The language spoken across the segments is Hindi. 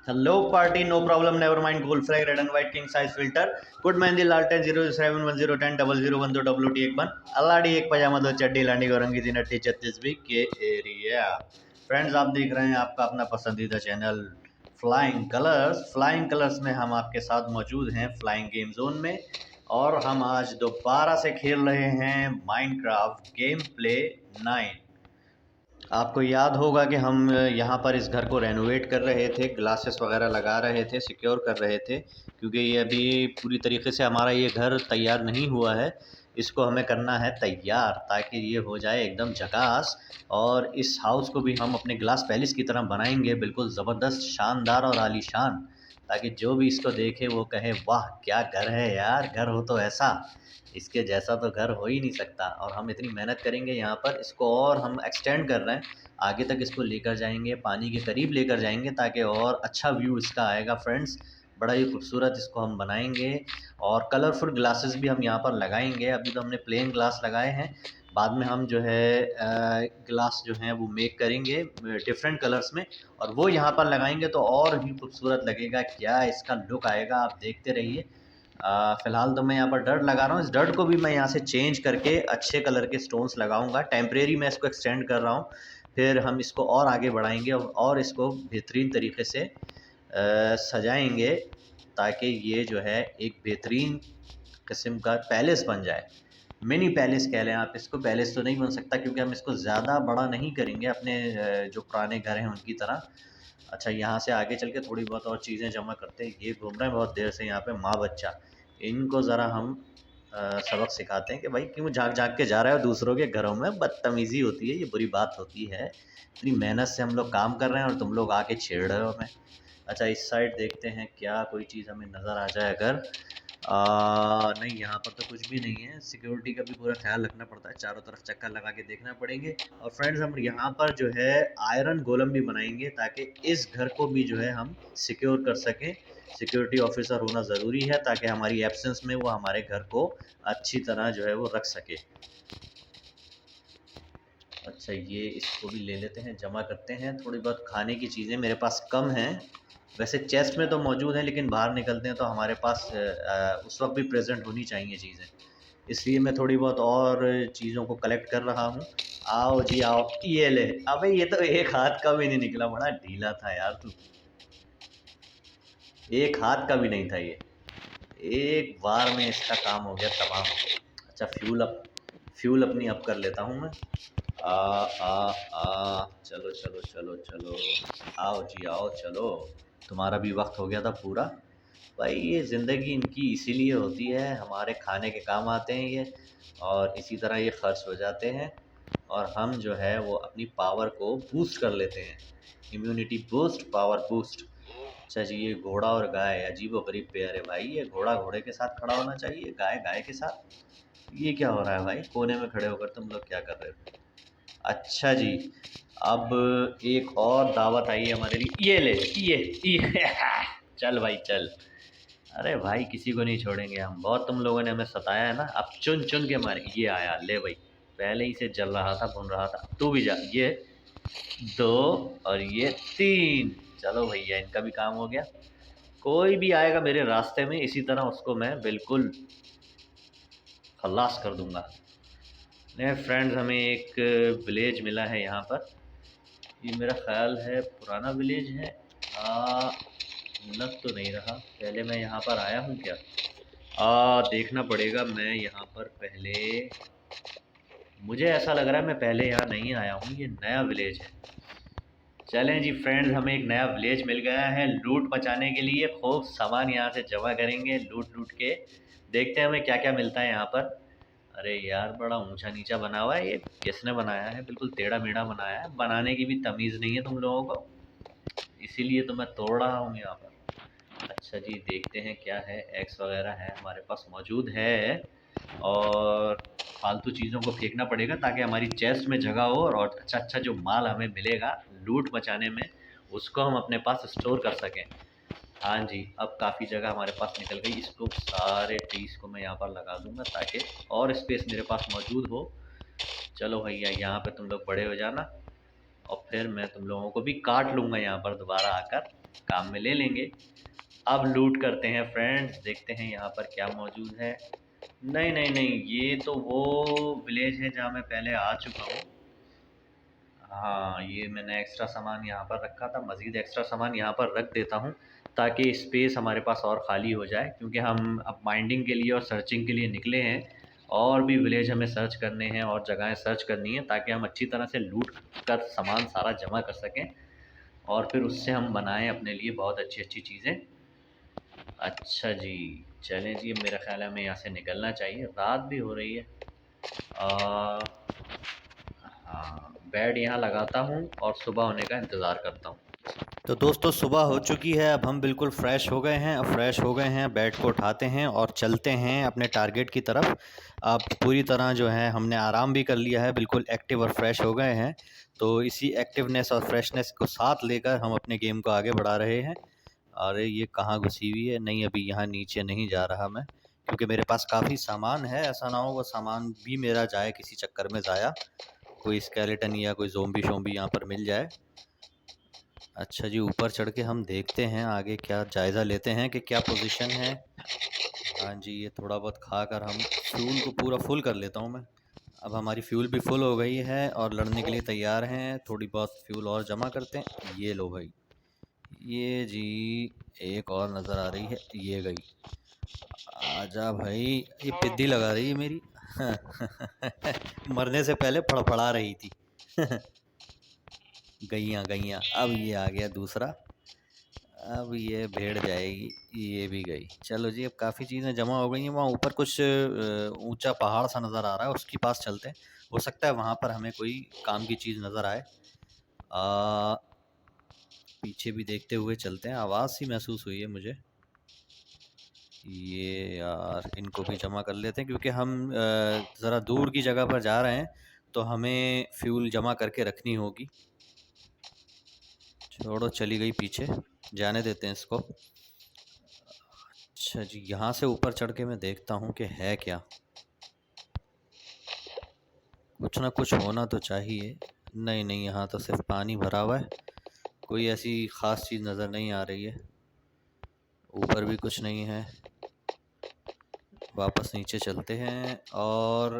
Hello party, no problem, never mind, gold flag, red and white, king size filter, good mehndi, लालटेन, 07101010012 अल्लाड़ी एक पजामा दो चड्डी लांडी गौरंगी तीन अट्ठी 36 के एरिया। फ्रेंड्स, आप देख रहे हैं आपका अपना पसंदीदा चैनल फ्लाइंग कलर्स में हम आपके साथ मौजूद हैं फ्लाइंग गेम जोन में। और हम आज दोबारा से खेल रहे हैं माइनक्राफ्ट गेम प्ले 9। आपको याद होगा कि हम यहाँ पर इस घर को रेनोवेट कर रहे थे, ग्लासेस वगैरह लगा रहे थे, सिक्योर कर रहे थे, क्योंकि ये अभी पूरी तरीके से हमारा ये घर तैयार नहीं हुआ है। इसको हमें करना है तैयार ताकि ये हो जाए एकदम झकास। और इस हाउस को भी हम अपने ग्लास पैलेस की तरह बनाएंगे, बिल्कुल ज़बरदस्त, शानदार और आलीशान, ताकि जो भी इसको देखे वो कहे वाह क्या घर है यार, घर हो तो ऐसा, इसके जैसा तो घर हो ही नहीं सकता। और हम इतनी मेहनत करेंगे यहाँ पर, इसको और हम एक्सटेंड कर रहे हैं, आगे तक इसको लेकर जाएंगे, पानी के करीब लेकर जाएंगे ताकि और अच्छा व्यू इसका आएगा फ्रेंड्स। बड़ा ही खूबसूरत इसको हम बनाएंगे। और कलरफुल ग्लासेस भी हम यहाँ पर लगाएंगे। अभी तो हमने प्लेन ग्लास लगाए हैं, बाद में हम जो है ग्लास जो हैं वो मेक करेंगे डिफरेंट कलर्स में, और वो यहाँ पर लगाएंगे तो और भी खूबसूरत लगेगा। क्या इसका लुक आएगा, आप देखते रहिए। फ़िलहाल तो मैं यहाँ पर डर्ट लगा रहा हूँ, इस डर्ट को भी मैं यहाँ से चेंज करके अच्छे कलर के स्टोन्स लगाऊंगा। टेम्परेरी मैं इसको एक्सटेंड कर रहा हूँ, फिर हम इसको और आगे बढ़ाएंगे और इसको बेहतरीन तरीके से सजाएंगे, ताकि ये जो है एक बेहतरीन किस्म का पैलेस बन जाए। मिनी पैलेस कह लें आप इसको, पैलेस तो नहीं बन सकता क्योंकि हम इसको ज़्यादा बड़ा नहीं करेंगे अपने जो पुराने घर हैं उनकी तरह। अच्छा, यहाँ से आगे चल के थोड़ी बहुत और चीज़ें जमा करते हैं। ये घूम रहे हैं बहुत देर से यहाँ पे माँ बच्चा, इनको ज़रा हम सबक सिखाते हैं कि भाई क्यों झाँक झाँक के जा रहे हो दूसरों के घरों में, बदतमीज़ी होती है, ये बुरी बात होती है। इतनी मेहनत से हम लोग काम कर रहे हैं और तुम लोग आके छेड़ रहे हो हमें। अच्छा, इस साइड देखते हैं क्या कोई चीज़ हमें नज़र आ जाए अगर। नहीं, यहाँ पर तो कुछ भी नहीं है। सिक्योरिटी का भी पूरा ख्याल रखना पड़ता है, चारों तरफ चक्कर लगा के देखना पड़ेंगे। और फ्रेंड्स, हम यहाँ पर जो है आयरन गोलम भी बनाएंगे ताकि इस घर को भी जो है हम सिक्योर कर सकें। सिक्योरिटी ऑफिसर होना ज़रूरी है ताकि हमारी एब्सेंस में वो हमारे घर को अच्छी तरह जो है वो रख सके। अच्छा, ये इसको भी ले लेते हैं, जमा करते हैं। थोड़ी बहुत खाने की चीज़ें मेरे पास कम हैं, वैसे चेस्ट में तो मौजूद है, लेकिन बाहर निकलते हैं तो हमारे पास उस वक्त भी प्रेजेंट होनी चाहिए चीज़ें, इसलिए मैं थोड़ी बहुत और चीज़ों को कलेक्ट कर रहा हूँ। आओ जी आओ, ये ले। अबे ये तो एक हाथ का भी नहीं निकला, बड़ा ढीला था यार तू, एक हाथ का भी नहीं था ये, एक बार में इसका काम हो गया तमाम। अच्छा, फ्यूल अपनी अप कर लेता हूँ मैं। आ आ आ चलो चलो चलो चलो, आओ जी आओ, चलो। तुम्हारा भी वक्त हो गया था पूरा। भाई ये ज़िंदगी इनकी इसीलिए होती है, हमारे खाने के काम आते हैं ये, और इसी तरह ये खर्च हो जाते हैं। और हम जो है वो अपनी पावर को बूस्ट कर लेते हैं, इम्यूनिटी बूस्ट, पावर बूस्ट। अच्छा जी, ये घोड़ा और गाय अजीबो गरीब पेयर है भाई, ये घोड़ा घोड़े के साथ खड़ा होना चाहिए, गाय गाय के साथ। ये क्या हो रहा है भाई, कोने में खड़े होकर तुम लोग क्या कर रहे हो? अच्छा जी, अब एक और दावत आई है हमारे लिए, ये ले, ये चल भाई चल। अरे भाई, किसी को नहीं छोड़ेंगे हम, बहुत तुम लोगों ने हमें सताया है ना, अब चुन चुन के मारे। ये आया, ले भाई, पहले ही से जल रहा था, भुन रहा था, तू भी जा। ये दो और ये तीन, चलो भैया इनका भी काम हो गया। कोई भी आएगा मेरे रास्ते में इसी तरह उसको मैं बिल्कुल खल्लास कर दूंगा। नहीं फ्रेंड्स, हमें एक विलेज मिला है यहाँ पर, ये मेरा ख्याल है पुराना विलेज है। लग तो नहीं रहा, पहले मैं यहाँ पर आया हूँ क्या? देखना पड़ेगा, मैं यहाँ पर पहले, मुझे ऐसा लग रहा है मैं पहले यहाँ नहीं आया हूँ, ये नया विलेज है। चलें जी फ्रेंड्स, हमें एक नया विलेज मिल गया है लूट मचाने के लिए, खूब सामान यहाँ से जमा करेंगे लूट लूट के, देखते हैं हमें क्या क्या मिलता है यहाँ पर। अरे यार, बड़ा ऊंचा नीचा बना हुआ है ये, किसने बनाया है? बिल्कुल टेढ़ा मेढ़ा बनाया है, बनाने की भी तमीज़ नहीं है तुम लोगों को, इसीलिए तो मैं तोड़ रहा हूँ यहाँ पर। अच्छा जी, देखते हैं क्या है, एक्स वगैरह है हमारे पास मौजूद है, और फालतू चीज़ों को फेंकना पड़ेगा ताकि हमारी चेस्ट में जगह हो, और अच्छा अच्छा जो माल हमें मिलेगा लूट मचाने में, उसको हम अपने पास स्टोर कर सकें। हाँ जी, अब काफ़ी जगह हमारे पास निकल गई, इसको सारे ट्रीज़ को मैं यहाँ पर लगा दूँगा ताकि और स्पेस मेरे पास मौजूद हो। चलो भैया, यहाँ पे तुम लोग बड़े हो जाना, और फिर मैं तुम लोगों को भी काट लूँगा यहाँ पर दोबारा आकर। काम में ले लेंगे। अब लूट करते हैं फ्रेंड्स, देखते हैं यहाँ पर क्या मौजूद है। नहीं नहीं नहीं, ये तो वो विलेज है जहाँ मैं पहले आ चुका हूँ। हाँ, ये मैंने एक्स्ट्रा सामान यहाँ पर रखा था, मज़ीद एक्स्ट्रा सामान यहाँ पर रख देता हूँ ताकि स्पेस हमारे पास और ख़ाली हो जाए, क्योंकि हम अब माइंडिंग के लिए और सर्चिंग के लिए निकले हैं। और भी विलेज हमें सर्च करने हैं और जगहें सर्च करनी है ताकि हम अच्छी तरह से लूट कर सामान सारा जमा कर सकें और फिर उससे हम बनाएं अपने लिए बहुत अच्छी अच्छी चीज़ें। अच्छा जी, चलें जी, मेरा ख़्याल है हमें यहाँ से निकलना चाहिए, रात भी हो रही है। हाँ, बेड यहाँ लगाता हूँ और सुबह होने का इंतज़ार करता हूँ। तो दोस्तों सुबह हो चुकी है, अब हम बिल्कुल फ़्रेश हो गए हैं। अब फ्रेश हो गए हैं, बेड को उठाते हैं और चलते हैं अपने टारगेट की तरफ। अब पूरी तरह जो है हमने आराम भी कर लिया है, बिल्कुल एक्टिव और फ्रेश हो गए हैं। तो इसी एक्टिवनेस और फ्रेशनेस को साथ लेकर हम अपने गेम को आगे बढ़ा रहे हैं। अरे ये कहाँ घुसी हुई है? नहीं, अभी यहाँ नीचे नहीं जा रहा मैं, क्योंकि मेरे पास काफ़ी सामान है। ऐसा ना हो वो सामान भी मेरा जाए किसी चक्कर में ज़ाया, कोई स्केलेटन या कोई ज़ोंबी-शोंबी यहाँ पर मिल जाए। अच्छा जी, ऊपर चढ़ के हम देखते हैं आगे, क्या जायज़ा लेते हैं कि क्या पोजीशन है। हाँ जी, ये थोड़ा बहुत खाकर हम फ्यूल को पूरा फुल कर लेता हूँ मैं। अब हमारी फ्यूल भी फुल हो गई है और लड़ने के लिए तैयार हैं। थोड़ी बहुत फ्यूल और जमा करते हैं। ये लो भाई, ये जी, एक और नज़र आ रही है, ये गई। आजा भाई, ये पिद्दी लगा रही है मेरी। मरने से पहले फड़फड़ा रही थी। गईयाँ गईयाँ, अब ये आ गया दूसरा। अब ये भेड़ जाएगी, ये भी गई। चलो जी, अब काफ़ी चीज़ें जमा हो गई हैं। वहाँ ऊपर कुछ ऊंचा पहाड़ सा नज़र आ रहा है, उसके पास चलते हैं। हो सकता है वहाँ पर हमें कोई काम की चीज़ नज़र आए। पीछे भी देखते हुए चलते हैं। आवाज़ सी महसूस हुई है मुझे। ये यार, इनको भी जमा कर लेते हैं क्योंकि हम ज़रा दूर की जगह पर जा रहे हैं, तो हमें फ्यूल जमा करके रखनी होगी। छोड़ो, चली गई पीछे, जाने देते हैं इसको। अच्छा जी, यहाँ से ऊपर चढ़ के मैं देखता हूँ कि है क्या। कुछ ना कुछ होना तो चाहिए। नहीं नहीं, यहाँ तो सिर्फ पानी भरा हुआ है, कोई ऐसी ख़ास चीज़ नज़र नहीं आ रही है। ऊपर भी कुछ नहीं है। वापस नीचे चलते हैं और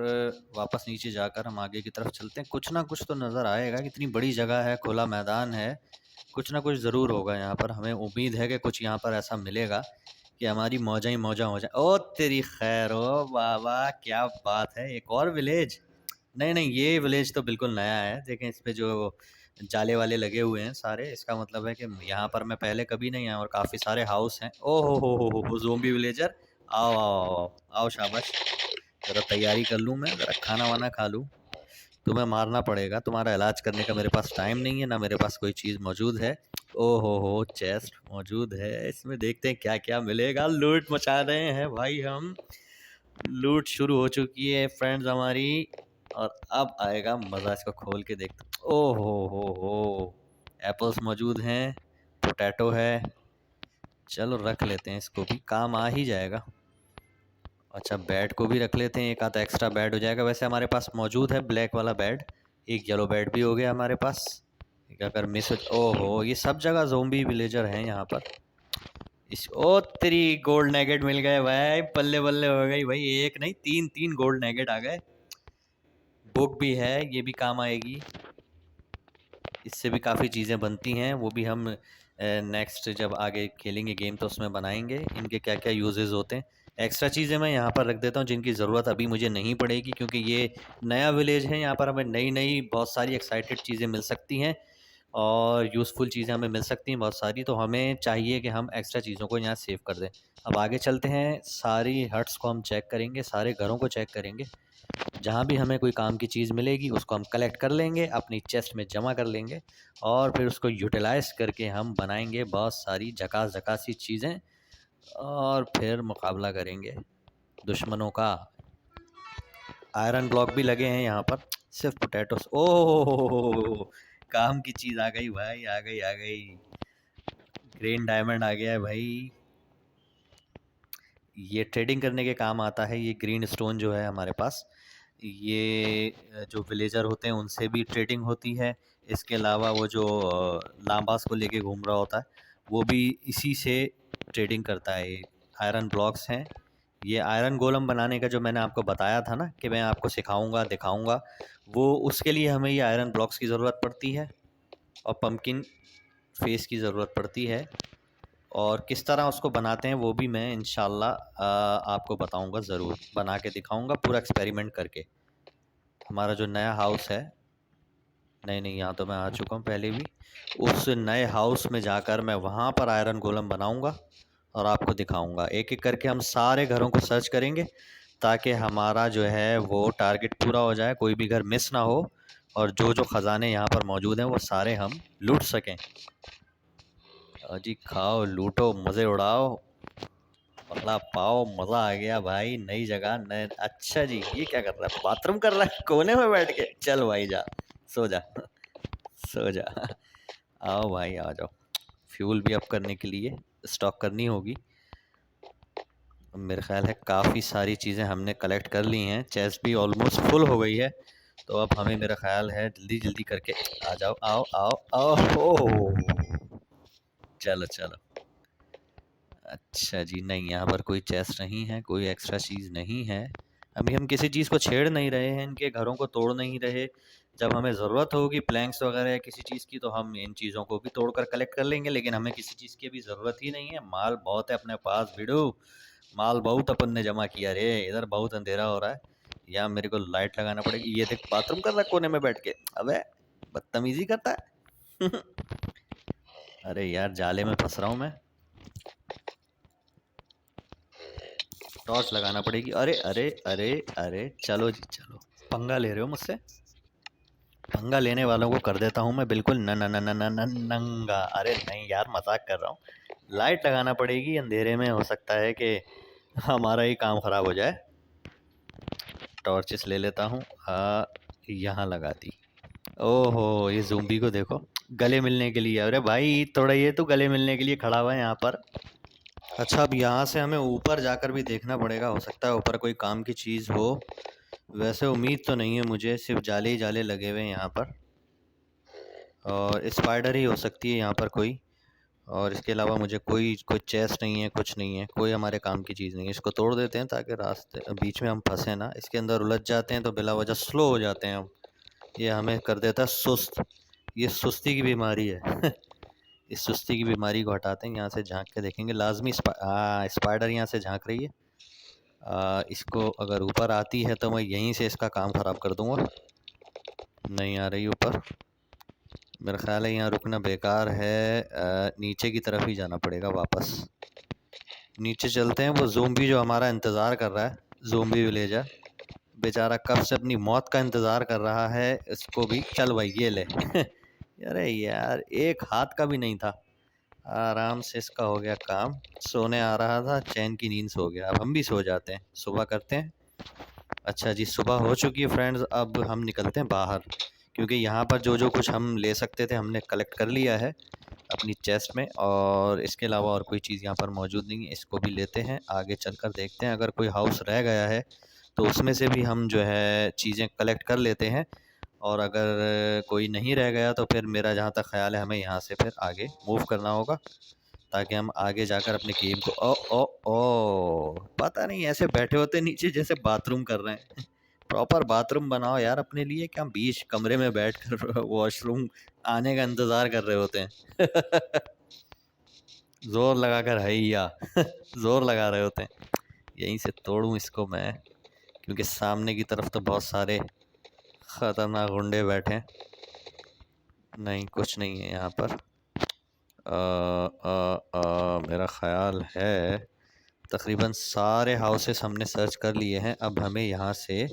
वापस नीचे जाकर हम आगे की तरफ चलते हैं। कुछ ना कुछ तो नज़र आएगा, कितनी बड़ी जगह है, खुला मैदान है, कुछ ना कुछ ज़रूर होगा यहाँ पर। हमें उम्मीद है कि कुछ यहाँ पर ऐसा मिलेगा कि हमारी मौजा ही मौजा हो जाए। ओ तेरी खैर, ओ बाबा क्या बात है, एक और विलेज। नहीं नहीं, ये विलेज तो बिल्कुल नया है। देखें इस पे जो जाले वाले लगे हुए हैं सारे, इसका मतलब है कि यहाँ पर मैं पहले कभी नहीं आया और काफ़ी सारे हाउस हैं। ओ हो, ज़ोंबी विलेजर, आओ आओ आओ आओ आओ, शाबाश। ज़रा तैयारी कर लूँ मैं, ज़रा खाना वाना खा लूँ। तुम्हें मारना पड़ेगा, तुम्हारा इलाज करने का मेरे पास टाइम नहीं है, ना मेरे पास कोई चीज़ मौजूद है। ओ हो, चेस्ट मौजूद है, इसमें देखते हैं क्या क्या मिलेगा। लूट मचा रहे हैं भाई हम, लूट शुरू हो चुकी है फ्रेंड्स हमारी, और अब आएगा मज़ा। इसको खोल के देखते। ओ हो, एप्पल्स मौजूद हैं, पोटैटो है। चलो रख लेते हैं, इसको भी काम आ ही जाएगा। अच्छा, बेड को भी रख लेते हैं, एक आधा एक्स्ट्रा बेड हो जाएगा। वैसे हमारे पास मौजूद है ब्लैक वाला बेड, एक येलो बेड भी हो गया हमारे पास। एक अगर मिस हो, ओहो, ये सब जगह ज़ोंबी विलेजर हैं यहाँ पर। इस ओ तेरी, गोल्ड नैगेट मिल गए भाई, बल्ले बल्ले हो गई भाई। एक नहीं, तीन तीन गोल्ड नैगेट आ गए। बुक भी है, ये भी काम आएगी। इससे भी काफ़ी चीज़ें बनती हैं, वो भी हम नेक्स्ट जब आगे खेलेंगे गेम तो उसमें बनाएंगे इनके क्या क्या यूजेस होते हैं। एक्स्ट्रा चीज़ें मैं यहाँ पर रख देता हूँ जिनकी ज़रूरत अभी मुझे नहीं पड़ेगी, क्योंकि ये नया विलेज है। यहाँ पर हमें नई नई बहुत सारी एक्साइटेड चीज़ें मिल सकती हैं और यूज़फुल चीज़ें हमें मिल सकती हैं बहुत सारी, तो हमें चाहिए कि हम एक्स्ट्रा चीज़ों को यहाँ सेव कर दें। अब आगे चलते हैं, सारी हट्स को हम चेक करेंगे, सारे घरों को चेक करेंगे। जहाँ भी हमें कोई काम की चीज़ मिलेगी उसको हम कलेक्ट कर लेंगे, अपनी चेस्ट में जमा कर लेंगे और फिर उसको यूटिलाइज़ करके हम बनाएंगे बहुत सारी झकास झकासी चीज़ें और फिर मुकाबला करेंगे दुश्मनों का। आयरन ब्लॉक भी लगे हैं यहाँ पर, सिर्फ पोटैटोस। ओह, काम की चीज़ आ गई भाई, आ गई आ गई। ग्रीन डायमंड आ गया है भाई, ये ट्रेडिंग करने के काम आता है। ये ग्रीन स्टोन जो है हमारे पास, ये जो विलेजर होते हैं उनसे भी ट्रेडिंग होती है। इसके अलावा वो जो लांबास को लेके घूम रहा होता है वो भी इसी से ट्रेडिंग करता है। आयरन ब्लॉक्स हैं ये। आयरन गोलम बनाने का जो मैंने आपको बताया था ना कि मैं आपको सिखाऊंगा दिखाऊंगा, वो उसके लिए हमें ये आयरन ब्लॉक्स की ज़रूरत पड़ती है और पंपकिन फेस की ज़रूरत पड़ती है। और किस तरह उसको बनाते हैं वो भी मैं इंशाल्लाह आपको बताऊंगा, ज़रूर बना के दिखाऊंगा पूरा एक्सपेरिमेंट करके। हमारा जो नया हाउस है, नहीं यहाँ तो मैं आ चुका हूँ पहले भी, उस नए हाउस में जाकर मैं वहाँ पर आयरन गोलम बनाऊंगा और आपको दिखाऊंगा। एक एक करके हम सारे घरों को सर्च करेंगे ताकि हमारा जो है वो टारगेट पूरा हो जाए, कोई भी घर मिस ना हो और जो जो ख़जाने यहाँ पर मौजूद हैं वो सारे हम लूट सकें। जी खाओ लूटो मज़े उड़ाओ, पकड़ा पाओ, मज़ा आ गया भाई। नई जगह नए। अच्छा जी, ये क्या कर रहा है? बाथरूम कर रहा है कोने में बैठ के। चल भाई जा, सो जा सो जा। आओ भाई आ जाओ। फ्यूल भी अप करने के लिए स्टॉक करनी होगी। मेरे ख्याल है काफ़ी सारी चीज़ें हमने कलेक्ट कर ली हैं। चेस्ट भी ऑलमोस्ट फुल हो गई है, तो अब हमें मेरा ख्याल है जल्दी जल्दी करके आ जाओ। आओ आओ आओ, ओह चलो चलो। अच्छा जी, नहीं यहाँ पर कोई चेस्ट नहीं है, कोई एक्स्ट्रा चीज़ नहीं है। अभी हम किसी चीज़ को छेड़ नहीं रहे हैं, इनके घरों को तोड़ नहीं रहे। जब हमें ज़रूरत होगी प्लैंक्स वगैरह या किसी चीज़ की, तो हम इन चीज़ों को भी तोड़कर कलेक्ट कर लेंगे, लेकिन हमें किसी चीज़ की अभी ज़रूरत ही नहीं है। माल बहुत है अपने पास भिड़ू, माल बहुत अपन ने जमा किया रे। इधर बहुत अंधेरा हो रहा है, यहाँ मेरे को लाइट लगाना पड़ेगी। ये देख बाथरूम कर रहा है कोने में बैठ के, अबे बदतमीजी करता है। अरे यार जाले में फंस रहा हूँ मैं, टॉर्च लगाना पड़ेगी। अरे अरे अरे अरे, चलो जी चलो। पंगा ले रहे हो मुझसे? पंगा लेने वालों को कर देता हूँ मैं बिल्कुल न न न न न न नंगा। अरे नहीं यार, मजाक कर रहा हूँ। लाइट लगाना पड़ेगी, अंधेरे में हो सकता है कि हमारा ही काम ख़राब हो जाए। टॉर्चेस ले लेता हूँ। यहाँ लगा दी। ओहो, ये ज़ूम्बी को देखो, गले मिलने के लिए। अरे भाई थोड़ा ये तो गले मिलने के लिए खड़ा हुआ है यहाँ पर। अच्छा, अब यहाँ से हमें ऊपर जाकर भी देखना पड़ेगा, हो सकता है ऊपर कोई काम की चीज़ हो। वैसे उम्मीद तो नहीं है मुझे, सिर्फ जाले ही जाले लगे हुए हैं यहाँ पर, और स्पाइडर ही हो सकती है यहाँ पर कोई। और इसके अलावा मुझे कोई कोई चेस्ट नहीं है, कुछ नहीं है, कोई हमारे काम की चीज़ नहीं है। इसको तोड़ देते हैं ताकि रास्ते बीच में हम फंसे ना, इसके अंदर उलझ जाते हैं तो बिला वजह स्लो हो जाते हैं हम। ये हमें कर देता है सुस्त। ये सुस्ती की बीमारी है। इस सुस्ती की बीमारी को हटाते हैं। यहाँ से झांक के देखेंगे, लाजमी स्पाइडर यहाँ से झांक रही है। इसको अगर ऊपर आती है तो मैं यहीं से इसका काम ख़राब कर दूँगा। नहीं आ रही ऊपर, मेरा ख्याल है यहाँ रुकना बेकार है। नीचे की तरफ ही जाना पड़ेगा वापस। नीचे चलते हैं। वो ज़ोंबी जो हमारा इंतज़ार कर रहा है, ज़ोंबी विलेजर बेचारा कब से अपनी मौत का इंतज़ार कर रहा है। इसको भी चल भाई ये ले। अरे यार एक हाथ का भी नहीं था, आराम से इसका हो गया काम। सोने आ रहा था, चैन की नींद सो गया। अब हम भी सो जाते हैं, सुबह करते हैं। अच्छा जी, सुबह हो चुकी है फ्रेंड्स। अब हम निकलते हैं बाहर, क्योंकि यहाँ पर जो जो कुछ हम ले सकते थे हमने कलेक्ट कर लिया है अपनी चेस्ट में, और इसके अलावा और कोई चीज़ यहाँ पर मौजूद नहीं है। इसको भी लेते हैं, आगे चलकर देखते हैं अगर कोई हाउस रह गया है तो उसमें से भी हम जो है चीज़ें कलेक्ट कर लेते हैं। और अगर कोई नहीं रह गया तो फिर मेरा जहाँ तक ख़्याल है हमें यहाँ से फिर आगे मूव करना होगा, ताकि हम आगे जाकर अपने गेम को ओ ओ ओ पता नहीं ऐसे बैठे होते नीचे जैसे बाथरूम कर रहे हैं। प्रॉपर बाथरूम बनाओ यार अपने लिए, क्या बीच कमरे में बैठकर वॉशरूम आने का इंतज़ार कर रहे होते हैं। जोर लगाकर हैया। जोर लगा रहे होते हैं। यहीं से तोड़ूं इसको मैं, क्योंकि सामने की तरफ तो बहुत सारे ख़तरनाक गुंडे बैठे हैं। नहीं कुछ नहीं है यहाँ पर। मेरा ख़्याल है तकरीबन सारे हाउसेस हमने सर्च कर लिए हैं। अब हमें यहाँ से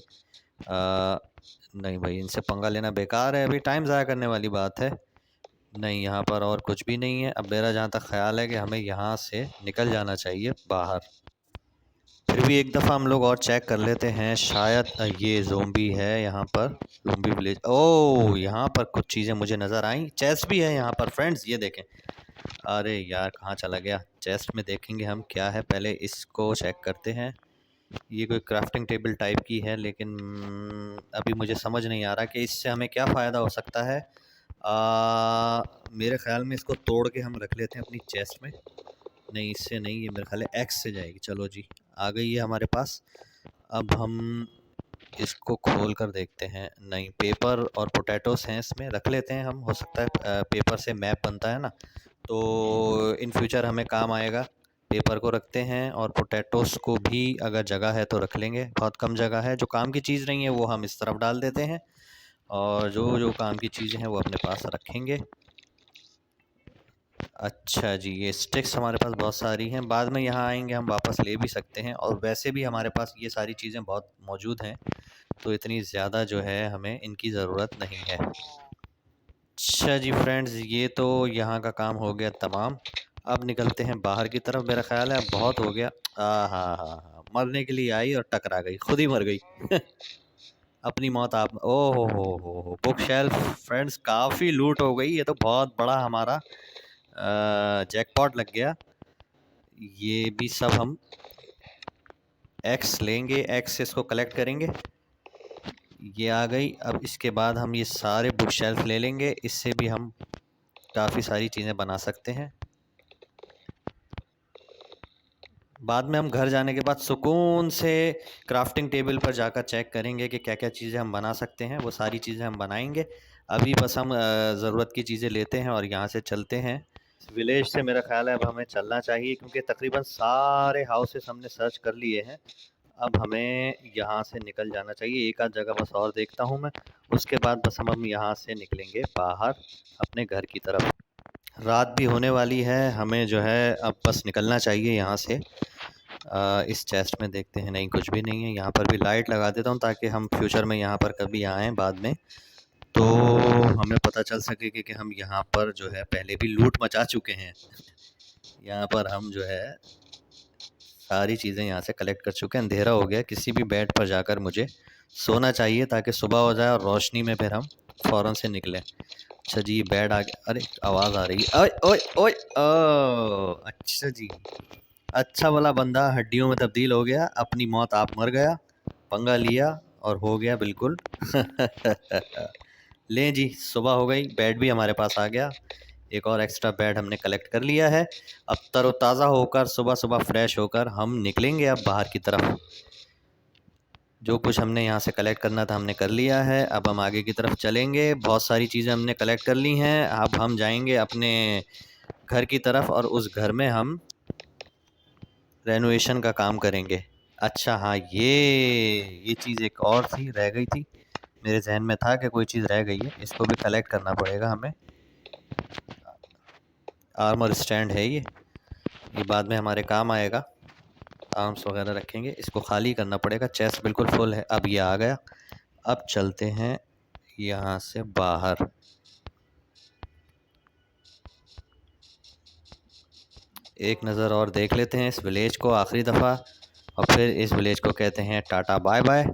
नहीं भाई, इनसे पंगा लेना बेकार है, अभी टाइम ज़ाया करने वाली बात है। नहीं यहाँ पर और कुछ भी नहीं है। अब मेरा जहाँ तक ख़्याल है कि हमें यहाँ से निकल जाना चाहिए बाहर। फिर भी एक दफ़ा हम लोग और चेक कर लेते हैं, शायद ये ज़ोंबी है यहाँ पर, ज़ोंबी विलेज। ओह यहाँ पर कुछ चीज़ें मुझे नज़र आई, चेस्ट भी है यहाँ पर फ्रेंड्स, ये देखें। अरे यार कहाँ चला गया? चेस्ट में देखेंगे हम क्या है, पहले इसको चेक करते हैं। ये कोई क्राफ्टिंग टेबल टाइप की है, लेकिन अभी मुझे समझ नहीं आ रहा कि इससे हमें क्या फ़ायदा हो सकता है। मेरे ख़्याल में इसको तोड़ के हम रख लेते हैं अपनी चेस्ट में। नहीं, इससे नहीं, ये मेरे ख़्याल है एक्स से जाएगी। चलो जी, आ गई है हमारे पास। अब हम इसको खोल कर देखते हैं। नहीं, पेपर और पोटैटोस हैं इसमें, रख लेते हैं हम। हो सकता है पेपर से मैप बनता है ना, तो इन फ्यूचर हमें काम आएगा। पेपर को रखते हैं और पोटैटोस को भी अगर जगह है तो रख लेंगे। बहुत कम जगह है, जो काम की चीज़ नहीं है वो हम इस तरफ डाल देते हैं, और जो जो काम की चीज़ें हैं वो अपने पास रखेंगे। अच्छा जी, ये स्टिक्स हमारे पास बहुत सारी हैं, बाद में यहाँ आएंगे हम वापस ले भी सकते हैं, और वैसे भी हमारे पास ये सारी चीज़ें बहुत मौजूद हैं, तो इतनी ज़्यादा जो है हमें इनकी ज़रूरत नहीं है। अच्छा जी फ्रेंड्स, ये तो यहाँ का काम हो गया तमाम। अब निकलते हैं बाहर की तरफ। मेरा ख्याल है अब बहुत हो गया। हाँ हाँ हाँ, मरने के लिए आई और टकरा गई, खुद ही मर गई। अपनी मौत आप। ओ हो बुक शेल्फ फ्रेंड्स, काफ़ी लूट हो गई। ये तो बहुत बड़ा हमारा जैकपॉट लग गया। ये भी सब हम एक्स लेंगे, एक्स से इसको कलेक्ट करेंगे। ये आ गई। अब इसके बाद हम ये सारे बुक शेल्फ ले लेंगे, इससे भी हम काफ़ी सारी चीज़ें बना सकते हैं। बाद में हम घर जाने के बाद सुकून से क्राफ्टिंग टेबल पर जाकर चेक करेंगे कि क्या क्या चीज़ें हम बना सकते हैं। वो सारी चीज़ें हम बनाएंगे। अभी बस हम ज़रूरत की चीज़ें लेते हैं और यहाँ से चलते हैं। विलेज से मेरा ख्याल है अब हमें चलना चाहिए, क्योंकि तकरीबन सारे हाउसेस हमने सर्च कर लिए हैं। अब हमें यहाँ से निकल जाना चाहिए। एक आध जगह बस और देखता हूँ मैं, उसके बाद बस हम यहाँ से निकलेंगे बाहर अपने घर की तरफ। रात भी होने वाली है, हमें जो है अब बस निकलना चाहिए यहाँ से। इस चेस्ट में देखते हैं, नहीं कुछ भी नहीं है। यहाँ पर भी लाइट लगा देता हूँ ताकि हम फ्यूचर में यहाँ पर कभी आएँ बाद में, तो हमें पता चल सके कि हम यहाँ पर जो है पहले भी लूट मचा चुके हैं। यहाँ पर हम जो है सारी चीज़ें यहाँ से कलेक्ट कर चुके हैं। अंधेरा हो गया, किसी भी बेड पर जाकर मुझे सोना चाहिए ताकि सुबह हो जाए और रोशनी में फिर हम फ़ौरन से निकलें। अच्छा जी, बेड आ गया। अरे आवाज़ आ रही है, ओए ओए ओए ओ अच्छा जी, अच्छा वाला बंदा हड्डियों में तब्दील हो गया, अपनी मौत आप मर गया, पंगा लिया और हो गया बिल्कुल। लें जी, सुबह हो गई, बेड भी हमारे पास आ गया। एक और एक्स्ट्रा बेड हमने कलेक्ट कर लिया है। अब तरोताज़ा होकर सुबह सुबह फ्रेश होकर हम निकलेंगे अब बाहर की तरफ। जो कुछ हमने यहाँ से कलेक्ट करना था हमने कर लिया है। अब हम आगे की तरफ चलेंगे। बहुत सारी चीज़ें हमने कलेक्ट कर ली हैं। अब हम जाएंगे अपने घर की तरफ और उस घर में हम रेनोवेशन का काम करेंगे। अच्छा हाँ, ये चीज़ एक और थी, रह गई थी। मेरे जहन में था कि कोई चीज़ रह गई है, इसको भी कलेक्ट करना पड़ेगा हमें। आर्मर स्टैंड है ये बाद में हमारे काम आएगा। आर्म्स वगैरह रखेंगे, इसको खाली करना पड़ेगा। चेस्ट बिल्कुल फुल है। अब ये आ गया। अब चलते हैं यहाँ से बाहर। एक नज़र और देख लेते हैं इस विलेज को आखिरी दफ़ा, और फिर इस विलेज को कहते हैं टाटा बाय बाय,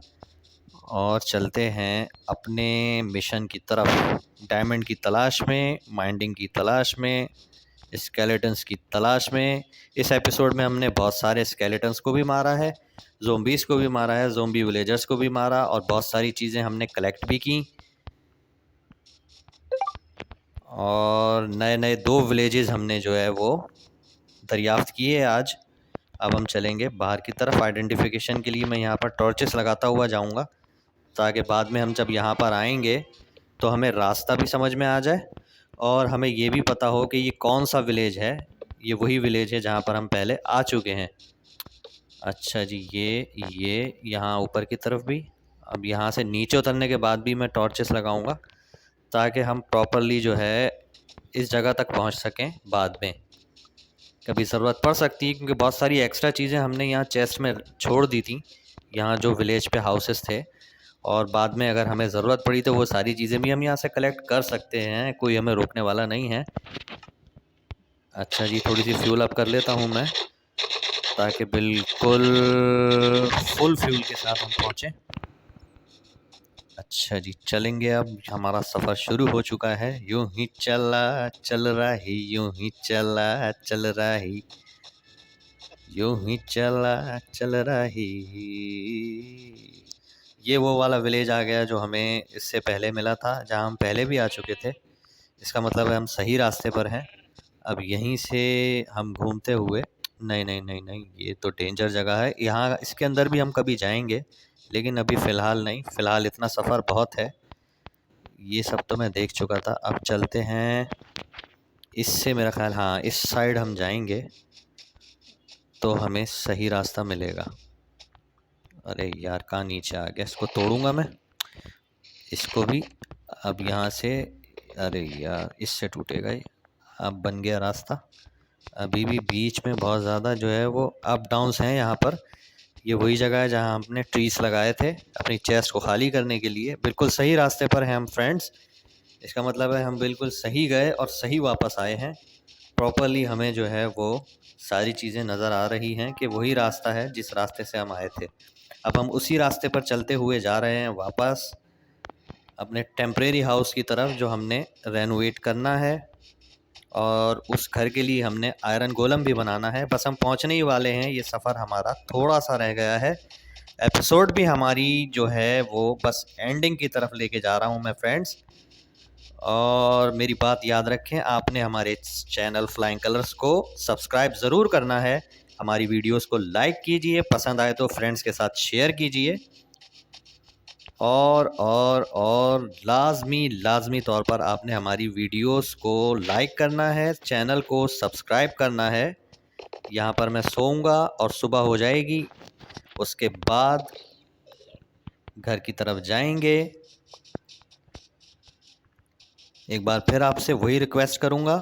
और चलते हैं अपने मिशन की तरफ। डायमंड की तलाश में, माइनिंग की तलाश में, स्केलेटन्स की तलाश में। इस एपिसोड में हमने बहुत सारे स्केलेटन्स को भी मारा है, ज़ोंबीज़ को भी मारा है, ज़ोंबी विलेजर्स को भी मारा, और बहुत सारी चीज़ें हमने कलेक्ट भी की, और नए नए 2 विलेजेस हमने जो है वो दरियाफ्त किए आज। अब हम चलेंगे बाहर की तरफ। आइडेंटिफिकेशन के लिए मैं यहाँ पर टॉर्चेस लगाता हुआ जाऊँगा, ताकि बाद में हम जब यहाँ पर आएंगे तो हमें रास्ता भी समझ में आ जाए, और हमें ये भी पता हो कि ये कौन सा विलेज है। ये वही विलेज है जहाँ पर हम पहले आ चुके हैं। अच्छा जी, ये यहाँ ऊपर की तरफ भी। अब यहाँ से नीचे उतरने के बाद भी मैं टॉर्चेस लगाऊंगा, ताकि हम प्रॉपरली जो है इस जगह तक पहुँच सकें। बाद में कभी ज़रूरत पड़ सकती है, क्योंकि बहुत सारी एक्स्ट्रा चीज़ें हमने यहाँ चेस्ट में छोड़ दी थी, यहाँ जो विलेज पे हाउसेस थे, और बाद में अगर हमें ज़रूरत पड़ी तो वो सारी चीज़ें भी हम यहाँ से कलेक्ट कर सकते हैं। कोई हमें रोकने वाला नहीं है। अच्छा जी, थोड़ी सी फ्यूल अप कर लेता हूँ मैं, ताकि बिल्कुल फुल फ्यूल के साथ हम पहुँचें। अच्छा जी, चलेंगे। अब हमारा सफ़र शुरू हो चुका है। यूं ही चला चल रहा ही, यूं ही चला चल रहा ही, यूं ही चला चल रहा ही। ये वो वाला विलेज आ गया जो हमें इससे पहले मिला था, जहाँ हम पहले भी आ चुके थे। इसका मतलब है हम सही रास्ते पर हैं। अब यहीं से हम घूमते हुए, नहीं नहीं नहीं नहीं, ये तो डेंजर जगह है। यहाँ इसके अंदर भी हम कभी जाएंगे, लेकिन अभी फ़िलहाल नहीं। फ़िलहाल इतना सफ़र बहुत है, ये सब तो मैं देख चुका था। अब चलते हैं इससे, मेरा ख्याल हाँ इस साइड हम जाएंगे तो हमें सही रास्ता मिलेगा। अरे यार, कहाँ नीचे आ गया, इसको तोड़ूंगा मैं, इसको भी। अब यहाँ से, अरे यार इससे टूटेगा ये। अब बन गया रास्ता। अभी भी बीच में बहुत ज़्यादा जो है वो अप डाउन्स हैं यहाँ पर। ये वही जगह है जहाँ हमने ट्रीज लगाए थे अपनी चेस्ट को खाली करने के लिए। बिल्कुल सही रास्ते पर हैं हम फ्रेंड्स। इसका मतलब है हम बिल्कुल सही गए और सही वापस आए हैं। प्रॉपरली हमें जो है वो सारी चीज़ें नज़र आ रही हैं कि वही रास्ता है जिस रास्ते से हम आए थे। अब हम उसी रास्ते पर चलते हुए जा रहे हैं वापस अपने टेम्परेरी हाउस की तरफ, जो हमने रेनोवेट करना है। और उस घर के लिए हमने आयरन गोलम भी बनाना है। बस हम पहुंचने ही वाले हैं, ये सफ़र हमारा थोड़ा सा रह गया है। एपिसोड भी हमारी जो है वो बस एंडिंग की तरफ लेके जा रहा हूं मैं फ्रेंड्स। और मेरी बात याद रखें, आपने हमारे चैनल फ्लाइंग कलर्स को सब्सक्राइब ज़रूर करना है। हमारी वीडियोस को लाइक कीजिए, पसंद आए तो फ्रेंड्स के साथ शेयर कीजिए। और लाजमी तौर पर आपने हमारी वीडियोस को लाइक करना है, चैनल को सब्सक्राइब करना है। यहाँ पर मैं सोऊंगा और सुबह हो जाएगी, उसके बाद घर की तरफ जाएंगे। एक बार फिर आपसे वही रिक्वेस्ट करूँगा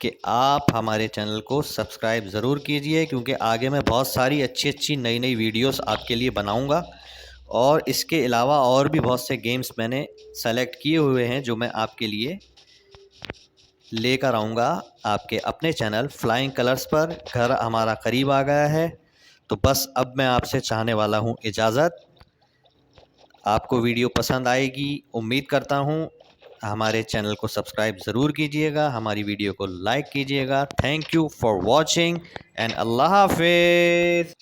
कि आप हमारे चैनल को सब्सक्राइब ज़रूर कीजिए, क्योंकि आगे मैं बहुत सारी अच्छी नई नई वीडियोस आपके लिए बनाऊँगा। और इसके अलावा और भी बहुत से गेम्स मैंने सेलेक्ट किए हुए हैं जो मैं आपके लिए लेकर आऊँगा आपके अपने चैनल फ्लाइंग कलर्स पर। घर हमारा करीब आ गया है, तो बस अब मैं आपसे चाहने वाला हूँ इजाज़त। आपको वीडियो पसंद आएगी उम्मीद करता हूँ। हमारे चैनल को सब्सक्राइब ज़रूर कीजिएगा, हमारी वीडियो को लाइक कीजिएगा। Thank you for watching and अल्लाह हाफिज़।